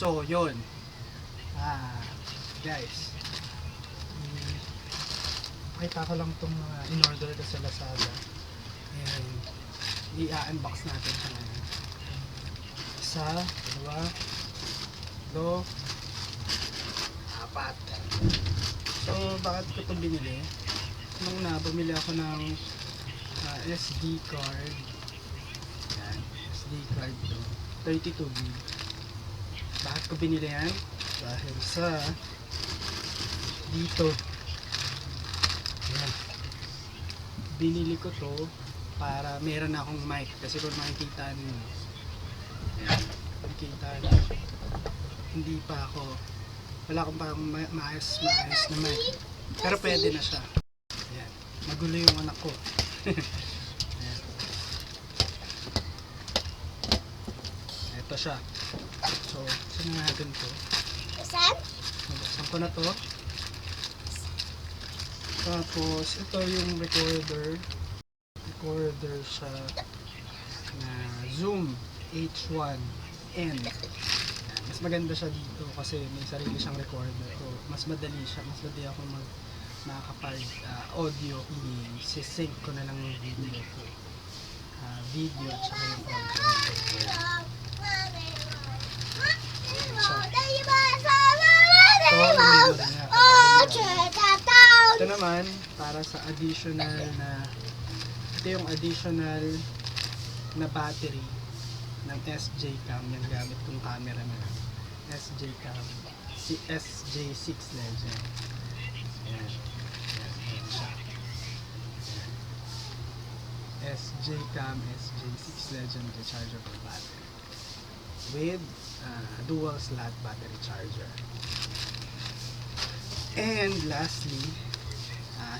So, yun. Guys. Pakita ko lang itong mga in-order ko sa Lazada. And i-unbox natin siya ngayon. Isa, dalawa, do, apat. So, bakit ko ito binili? Nung una, bumili ako ng SD card. Yan, SD card to. 32 gig. Bakit ko binili yan? Dahil sa dito. Yan. Binili ko to para meron akong mic. Kasi kung makikita nyo, yan, makikita nyo, hindi pa ako, wala akong parang maayos na mic. Pero pwede na siya. Yan. Magulo yung anak ko. Yan. Ito siya. So, saan natin to? Saan? Buksan ko na to. Tapos, ito yung recorder. Recorder siya na Zoom H1N. Mas maganda siya dito kasi may sarili siyang recorder. So, mas madali siya. Mas madali ako makakapag audio. I-sync ko na lang yung video ko. Video at saka yung audio. Ito naman para sa additional na, ito yung additional na battery ng SJ Cam. Yan gamit kong camera na SJ Cam, si SJ6 Legend. Ayan. Ayan siya. SJ Cam SJ6 Legend rechargeable battery with dual slot battery charger. And lastly,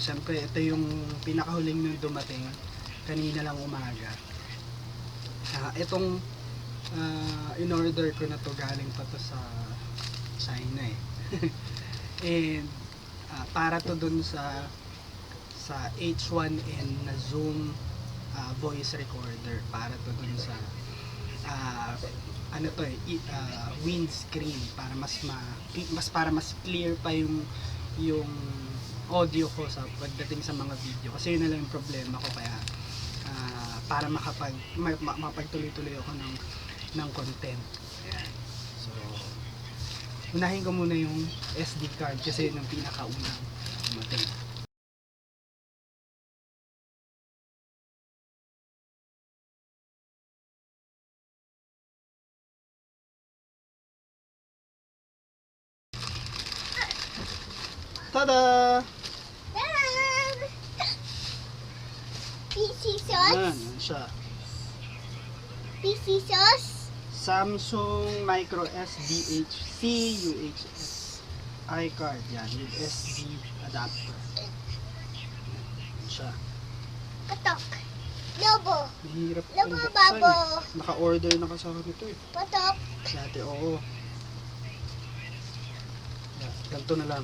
syempre ito yung pinakahuling nung dumating kanina lang umaga. Itong in-order ko na to, galing pa to sa China eh. And para to dun sa H1N na Zoom voice recorder, para to dun sa ano to eh, windscreen, para mas clear pa yung audio ko sa pagdating sa mga video, kasi yun na lang yung problema ko. Kaya para mapagtuloy-tuloy ako ng content. Ayan. So unahin ko muna yung SD card kasi yun ang pinakaunang dumating. Tada! PC Ayan, sauce? yan siya. PC sauce? Samsung Micro SD HC UHS iCard. Yan, with SD adapter. Yan siya. Patok. Lobo. Mahirap Lobo, itong buksan babo. eh. Naka-order na kasi ako nito eh. Patok. Dati, oo. Yan, ganito na lang.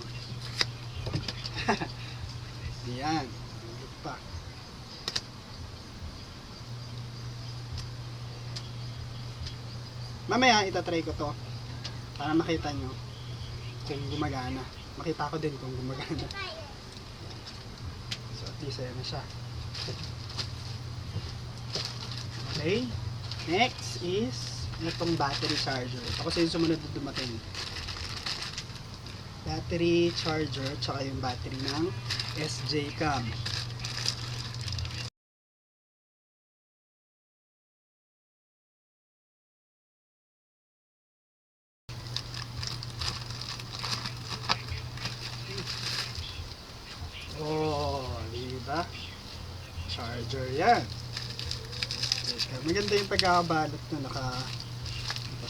Yan. Higit pa. Mamaya itatry ko to para makita nyo kung gumagana. Makita ko din kung gumagana. So at least ayan na siya. Okay. Next is itong battery charger. Ito kasi yung sumunod na dumating. Battery charger tsaka yung battery ng SJ Cam. Oh, diba? Charger yan. Maganda yung pagkakabalot na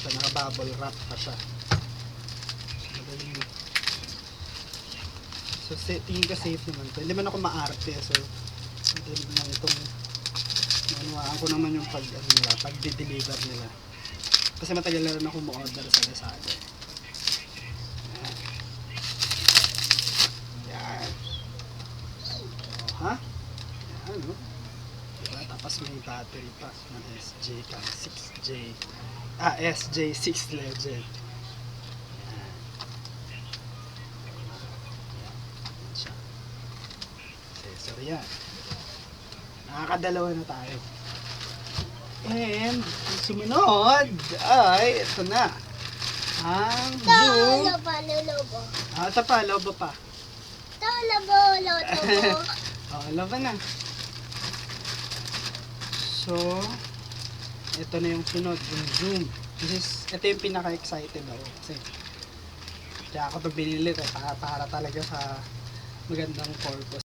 naka-bubble wrap pa siya. Magaling. So, tingin ka safe naman to. Hindi man ako maarte, so hindi naman itong manuwaan ko naman yung pag-deliver nila. Kasi matagal na rin ako mo-order sa Lazada. Yan. Oh, ha? Yan, no? Diba? Tapos may battery pa ng SJ6 Legend. ayan. Nakakadalawa na tayo. And, sumunod ay, ito na. Ang Ito, Zoom. lobo. Ito pa, lobo pa. Ito, lobo. Lobo na. So, ito na yung sunod, yung Zoom. Ito yung pinaka-excited ako. Kasi, kaya ako ito binili para talaga sa magandang purpose.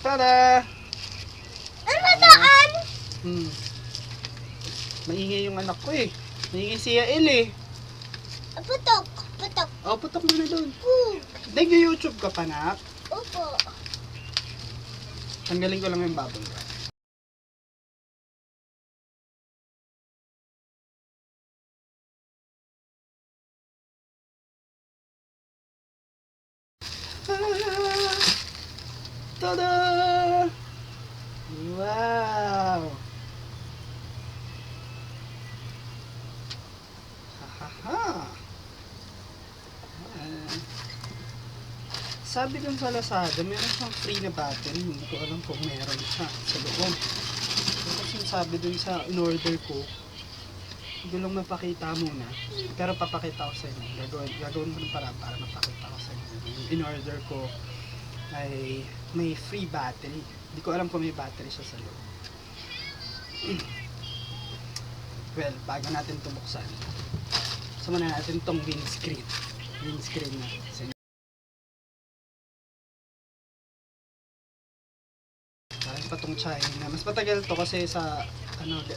Tada! Ano daan? Maingay yung anak ko eh. Maingay si Yael eh. Putok. Putok mo na doon. Hmm. Nag-YouTube ka pa, nak? Opo. Tanggalin ko lang yung bubble wrap. Tada! Wow! Hahaha! Sabi dun sa Lazada, meron siyang free na battery. Hindi ko alam kung meron siya sa loob. Kasi sabi dun sa in-order ko, hindi lang mapakita muna. Pero papakita ko sa inyo. Gagawin ko ng paraan para mapakita ko sa inyo. Yung in-order ko ay may free battery. Hindi ko alam kung may battery siya sa loob. Well, bago natin ito buksan, muna natin itong windscreen. Windscreen na. Parang pa itong China. Mas matagal to kasi sa,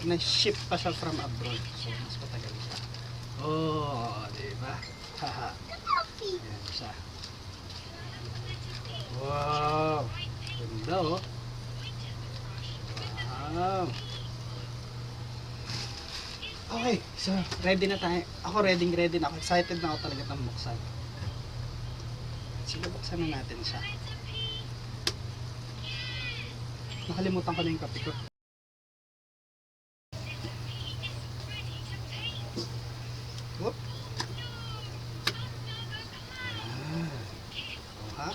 na-ship pa siya from abroad. So, mas matagal siya. Oh, diba? Haha. Ayan siya. Wow! Ganda oh. Wow! Okay, so ready na tayo. Ako ready na ako. Excited na ako talaga itong buksan. Sige, buksan na natin siya. Nakalimutan ko na yung kape ko. Whoop! Oha.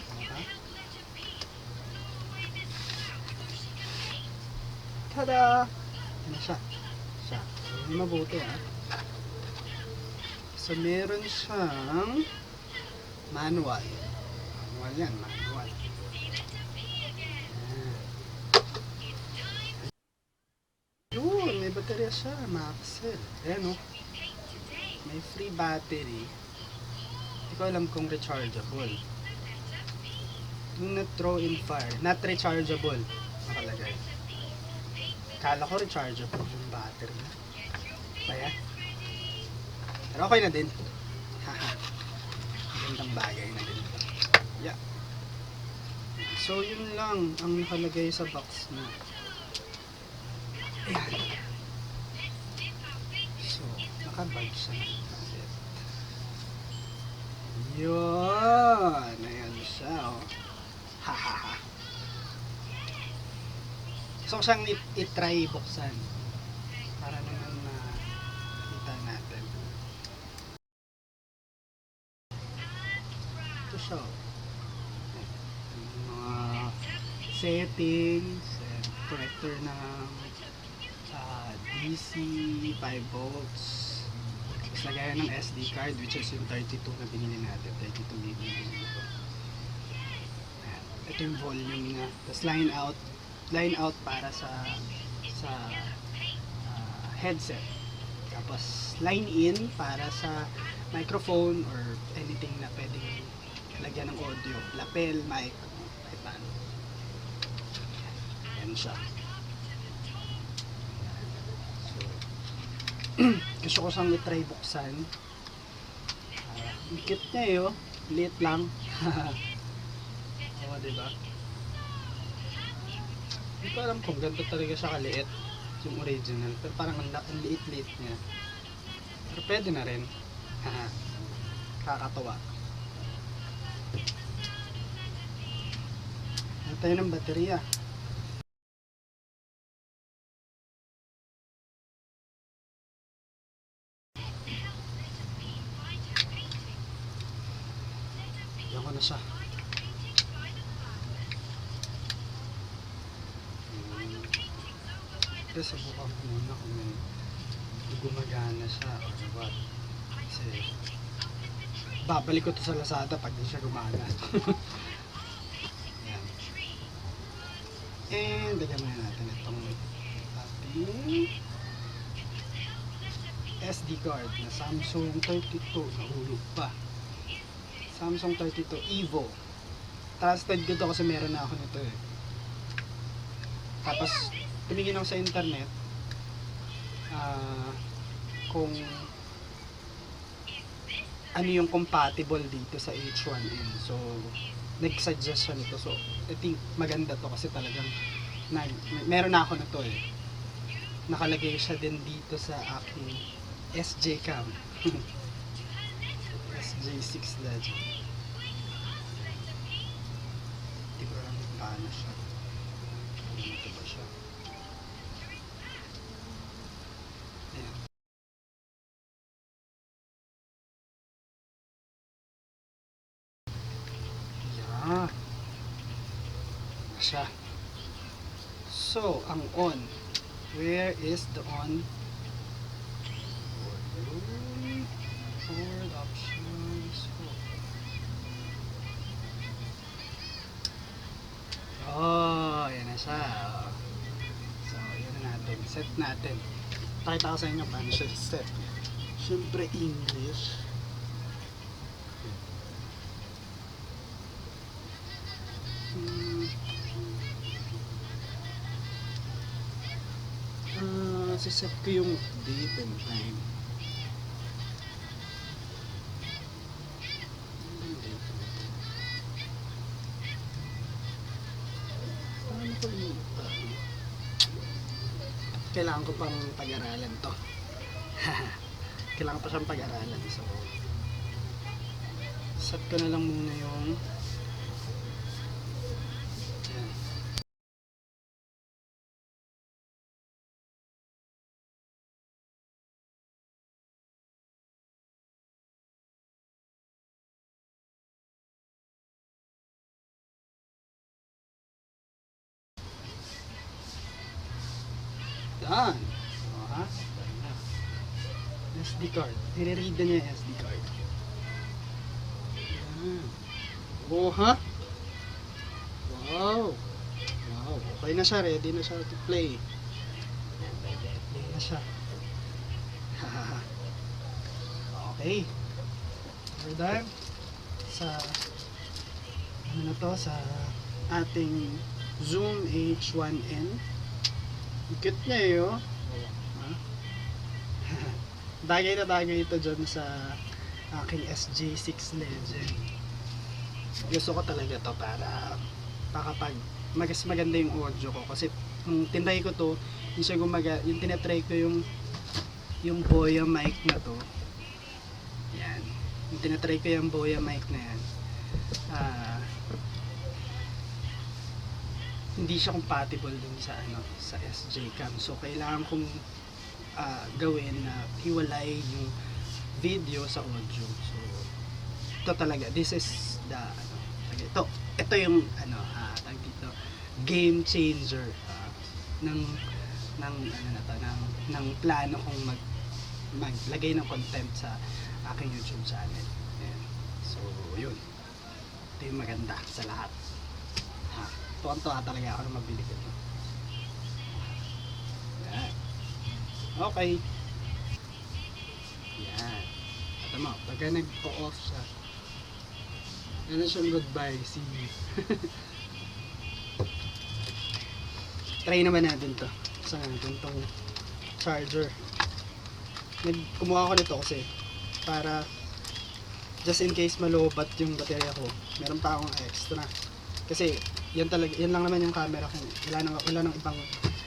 Tada! Ano siya? Hindi mabuti So meron siyang manual. Manual. Yun, may baterya siya, Maxell. Ayan o. May free battery. Hindi ko alam kung rechargeable. Do not throw in fire. Not rechargeable. Nakalagay. Kala ko rechargeable yung battery. Kaya? Pero okay na din. Magandang bagay na din. Yeah. So yun lang ang nakalagay sa box na. Ayan. So, nakabag siya. Yun. Ayan siya. Oh. Hahaha. So siyang i-try buksan para naman makita natin. Ito siya. Mga settings, connector ng DC, 5 volts. Tapos lagayan ng SD card which is yung 32 na binili natin. 32 GB ito. Ito yung volume niya. Tapos line out para sa headset. Tapos line in para sa microphone or anything na pwedeng lagyan ng audio. Lapel, mic, kahit paano. Yan siya. So, gusto ko siyang i-try buksan. Ang cute niya eh, oh. Liit lang. Oo, diba? Hindi ko alam kung ganito talaga siya kaliit yung original, pero parang ang liit-liit niya. Pero pwede na rin. Kakatawa. Ano tayo ng baterya? ko na siya. Pero subukan ko muna kung may gumagana siya or what. Kasi babalik ko to sa Lazada pag di siya gumagana. Yan. And lagyan muna natin itong ating SD card na Samsung 32. Nahulog pa. Samsung 32 Evo. Trusted ko to kasi meron na ako nito eh. Tapos tumingin ako sa internet kung ano yung compatible dito sa H1N. So nag-suggest siya nito. So I think maganda to kasi talagang meron na ako nito eh. Nakalagay siya din dito sa aking SJ cam. SJ6 Legend. Hindi ko alam kung paano siya. Dito ba siya? Ayan. Yeah. Siya. So, ang on. Where is the on? Forward options. Oh, yan na siya. So, yun na natin. Set natin. Pakita ko sa inyo paano siya set. Siyempre, English. Siset ko yung date and time. Paano ko yung kailangan ko pang pag-aralan to. Kailangan pa siyang pag-aralan. So, set ko na lang muna yung ayan. Done. O, ha? Done na. SD card. Nire-read na niya yung SD card. Yan. O, ha? Wow. Wow. Okay na siya. Ready na siya to play. Play na siya. Okay. We're done. Sa ano na to? Sa ating Zoom H1N. Cute niya eh, oh. Bagay na bagay ito dyan sa aking SJ6 Legend. Gusto ko talaga to para kapag mas maganda yung audio ko. Kasi nung tinry ko to, yung tinatry ko yung Boya mic na to. Yan. Yung tinatry ko yung Boya mic na yan. Hindi siya compatible dun sa sa SJ cam. So kailangan kong gawin na hiwalay yung video sa audio. So ito talaga, this is the ito yung tawag dito, game changer ng plano kong maglagay ng content sa aking YouTube channel. Ayan. So yun, ito yung maganda sa lahat. Tuwan-tuwa talaga ako na mabili ko ito. Yan. Okay. Yan. At mo, pagka nag-off siya, ano siyang goodbye, see you. Try naman natin to. Saan natin tong charger. Kumuha ko nito kasi para just in case malobat yung baterya ko, meron pa akong extra. Kasi yan lang naman yung camera ko. Wala nang ibang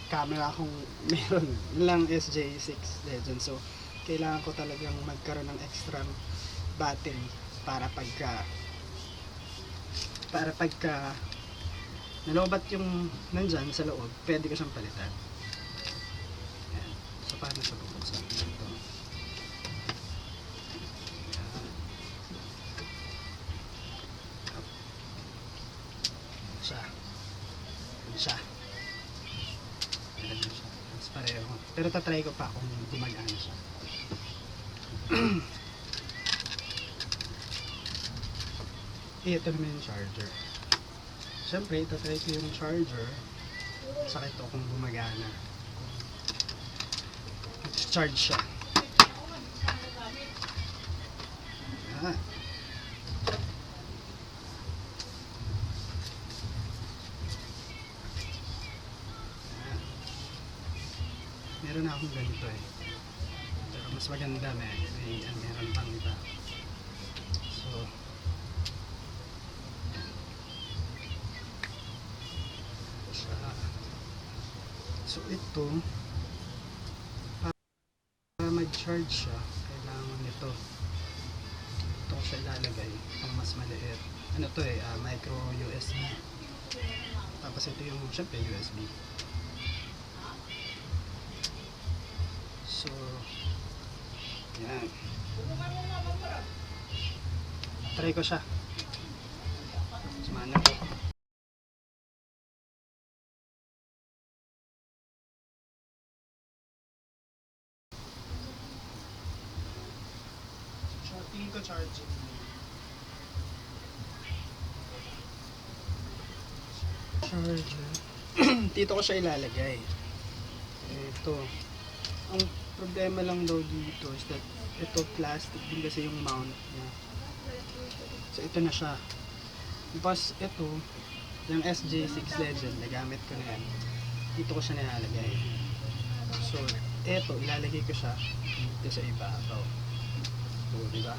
camera akong meron. Yun lang SJ6 Legend. So kailangan ko talagang magkaroon ng extra battery para pagka nalobat yung nandyan sa loob, pwede ko siyang palitan. Yan. So paano siya bubuksan? Ito. siya. Yan siya. Yan siya. Mas pareho. Pero tatry ko pa kung gumagana siya. Ito naman yung charger. Siyempre, itatry ko yung charger. Sakit to kung gumagana. Charge siya. Yan. Meron na akong ganito eh. Pero mas maganda meron pang iba. So ito, para mag-charge siya, kailangan nito. Ito ko siya ilalagay, itong mas maliit. Ano to eh, micro USB. Tapos ito yung, syempre, USB. So, yan. Try ko siya. Sumana ko. Tingin ko charging. Charger. Dito ko siya ilalagay. Ito. Ang problema lang daw dito is that ito plastic din kasi yung mount niya. So ito na siya. Tapos ito, yung SJ6 Legend, nagamit ko na yan. Dito ko siya nilalagay. So ito, ilalagay ko siya dito sa ibabaw. So, diba?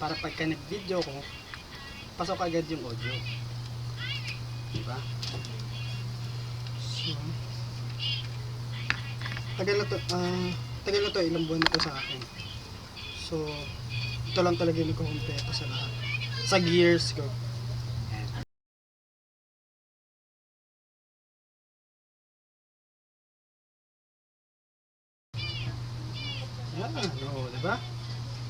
Para pagka nag-video ko, pasok agad yung audio. Diba? So, tagal na to, ilang buwan na to sa akin. So, ito lang talaga yung nagkukumpleto sa lahat. Sa gears ko. Yan, no, diba?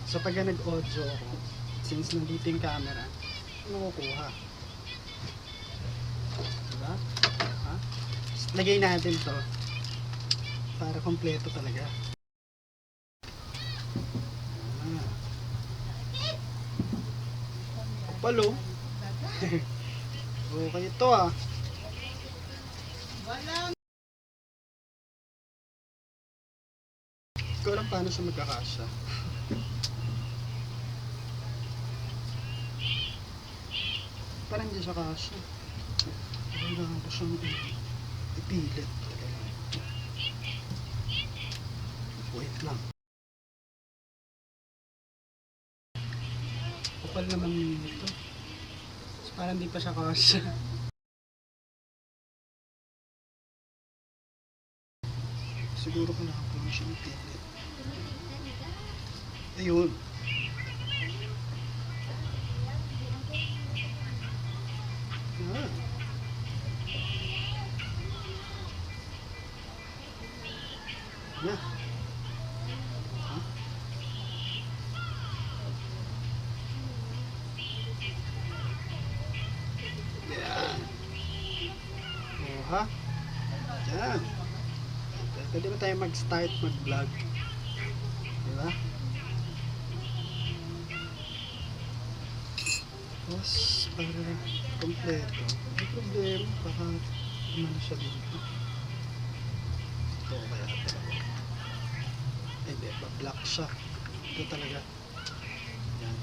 So pag nag-audio ako, since nandito yung camera, makukuha. Diba? Ha? Lagay natin to para kompleto talaga. Kapalo. Okay ito ah. Hindi ko alam paano siya magkakasya. Parang hindi siya kasya. Kailangan ko siyang ipilit. Wait lang. Kapal naman ito. So, parang hindi pa siya kasya. Siguro kailangan ko na siyang ipilit. Ayun. Yeah. Huh? Yan. Oh, ha? Yan. Pwede ba tayo mag-start mag-vlog? Diba? Tapos, para kompleto. May problema. Baka umano siya dito. Ito kaya talaga. Hindi, ba-block siya. Ito talaga. Yan.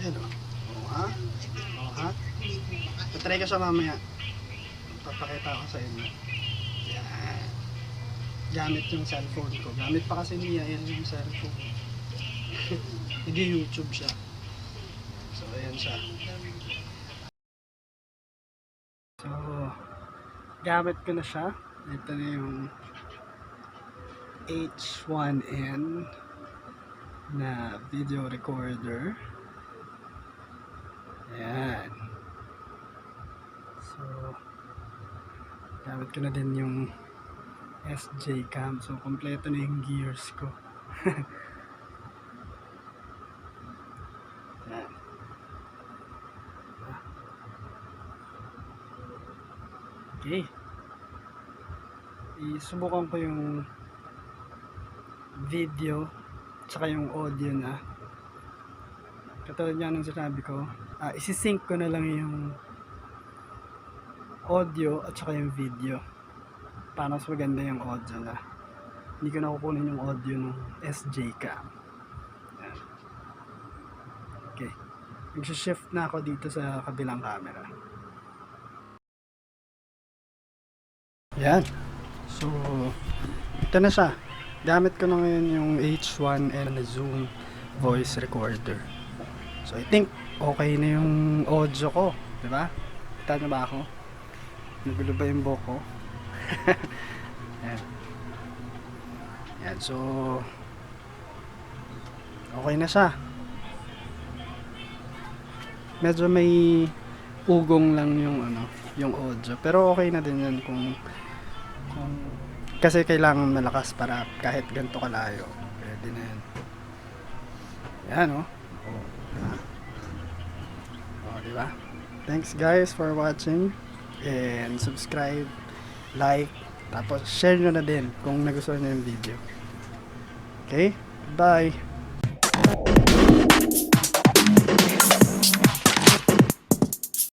Yan o. Oo ha? Oo ha? Tatry ko siya mamaya. Papakita ko sa inyo. Yan. Gamit yung cellphone ko. Gamit pa kasi niya yan yung cellphone. Nag-YouTube siya. So, ayan siya. So, gamit ko na siya. Ito na yung H1N na video recorder. Ayan. So, gamit ko na din yung SJ cam. So, kompleto na yung gears ko. Yan. Okay. Isubukan ko yung video tsaka yung audio na. Katulad nga nung sinabi ko, isi-sync ko na lang yung audio at saka yung video para mas maganda yung audio na. Hindi ko na kukunin yung audio ng SJ cam. Yan. Okay. Mag-shift na ako dito sa kabilang camera. Yan. So, ito na siya. Gamit ko na ngayon yung H1N Zoom voice recorder. So, I think okay na yung audio ko. Diba? Kita na ba ako? Nagulo ba yung buhok ko? Yan. Yan. So, okay na siya. Medyo may ugong lang yung yung audio. Pero okay na din yan kung kasi kailangan malakas para kahit ganito kalayo. Pwede na yan. Yan, oh. Oh, diba? Thanks guys for watching. And subscribe, like, tapos share nyo na din kung nagustuhan nyo yung video. Okay? Bye!